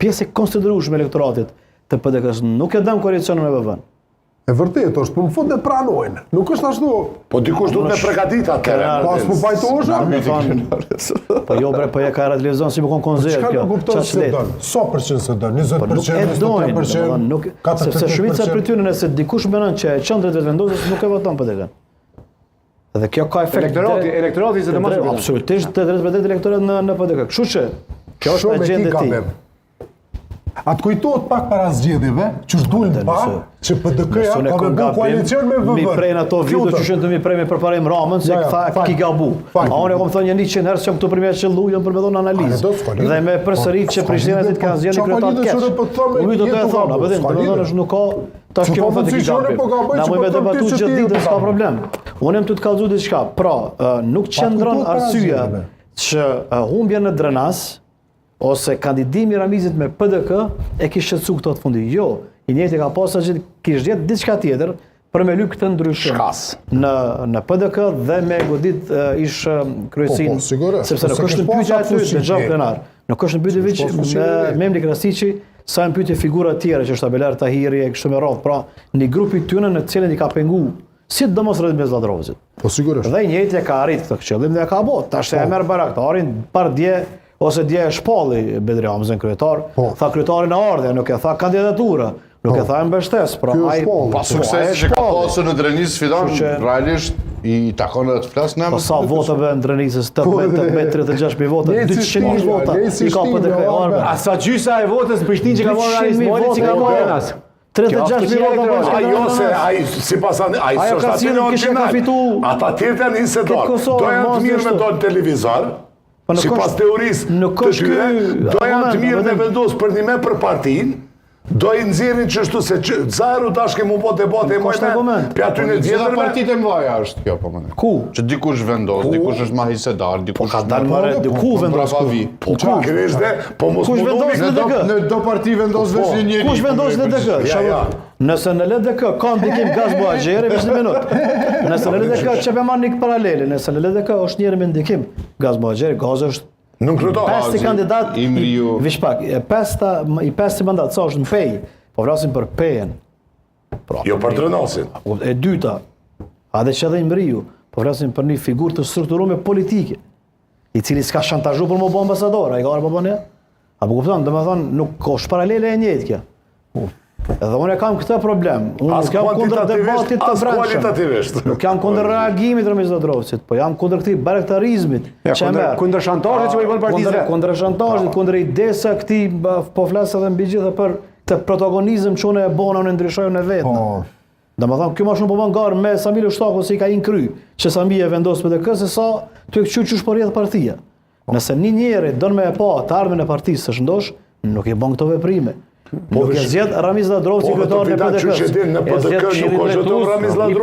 pjesë e konsiderueshme e elektoratit të PDK-s nuk e dëm koalicionin me BV-n. E vërtet është, për më fund e pranojnë. Nuk është ashtu. Po dikush duhet me pregadit atëre. Pas po pajtohesha? Po jo bre, po e ka televizion si më kon konzert kjo. Çka nuk kupton se don? Sa përqind se don? 20%, 21%, sepse shumica prej tyre nëse dikush mendon që qendrat vetëvendosës nuk e voton PDK. Dhe kjo ka efekt. Elektorati se domos absolutisht të drejtë elektorat në PDK. Kështu që kjo është agjenda e tij. Atë kujtohet pak para zgjedhjeve, që s'dullin pa, që PDK-ja ka vendu koalicion me VV. Mi prejnë ato video që shënë të mi prejnë me përparim Ramën, se këtha ki gabu. A unë e kom thënë 100 herë që jam këtu për mjetë që lujën për me dhonë analizë. Dhe me përsërit që Prishtina të kanë zgjedhje kryetar të keq. Unë do të e thonë, apëdhin, të me thonë është nuk ka, tash kjo më thëtë ki gabi. Na mu me debatu gjithë ditën, s'ka problem. Unë jem të të kalzu diçka. Pra, nuk qëndron arsyeja që humbja në Drenas ose kandidimi Ramizit me PDK e kishtë shqetësu këto të fundi. Jo, i njëjti ka pasur që kishtë gjetë diçka tjetër për me lyp këtë ndryshim në PDK dhe me godit ish kryesin, sepse nuk është në pyetja aty në gjop plenar. Nuk është në pyetje veç Memli Krasiçi, sa në pyetje figura tjera që është Abelar Tahiri e kështu me radhë, pra një grupi tyre në cilën i ka pengu sidomos rreth Zlladrovicit. Po sigurisht. Dhe i njëjti ka arrit këtë qëllim dhe ka bot. Tash e merr baraktarin par dje ose dje e shpalli Bedri Hamzën kryetar, tha kryetarin e ardhe, nuk e tha kandidatura, nuk e tha mbështes, pra ai pa sukses që ka pasur në Drenis sfidon, realisht i takon edhe të flas në. Po sa votave në Drenisës 836.000 vota, 200.000 vota i ka PDK. A sa gjysa e votës në Prishtinë që ka marrë Arismoli që ka marrë Drenas. 36.000 vota. Ajo se ai sipas ai është atë ata tjetër nisë dorë. Doja të mirë me dorë televizor. Sipas teorisë të tyre, do janë të mirë me vendosë për një me për partinë, do i nxjerrin çështu se Zairu tash kemu po debate e mojnë. Pi aty në gjitha partitë e mbaja është kjo po më. Ku? Që dikush vendos, dikush është mahisedar, dikush ka dalë më ku vendos ku? Po ku kreshte, po mos në do parti vendos veç një njeri. Kush vendos në LDK? Nëse në LDK ka ndikim Gaz Buhaxheri, veç një minutë. Nëse në LDK çe be marr nik paralele, nëse në LDK është njëri me ndikim Gaz Buhaxheri, Gaz është nuk kryetar. 5 kandidat vish pak, i 5 mandat sa është në pej, po vrasim për pejen. Jo për Drenasin. E dyta, a dhe që edhe Imriu, po vrasim për një figurë të strukturuar politike, i cili s'ka shantazhu për më bo ambasador, a i ka arë për ne? A po kupton, dhe me thonë, nuk është paralele e njëjtë kjo. Edhe unë e kam këtë problem. Unë nuk jam kundër debatit të brendshëm. Nuk jam kundër reagimit Ramiz Zlladrovicit, po jam kundër këtij barektarizmit. Kundër shantazhit që i bën partisë. Kundër shantazhit, kundër idesë këtij, po flas edhe mbi gjithë për këtë protagonizëm që unë e bona unë ndryshoj në vetë. Domethënë, kjo më shumë po bën garë me Sami Lushtaku si ka inkry, që Sami e vendos PDK se sa ty e qysh po rrjedh partia. Nëse një njeri don me e pa të ardhmen e partisë së shëndosh, nuk i bën këto veprime. Nuk e zgjedh Ramiz Zlladrovci kryetarin e PDK-s. Në PDK nuk është vetëm Ramiz Zlladrovci.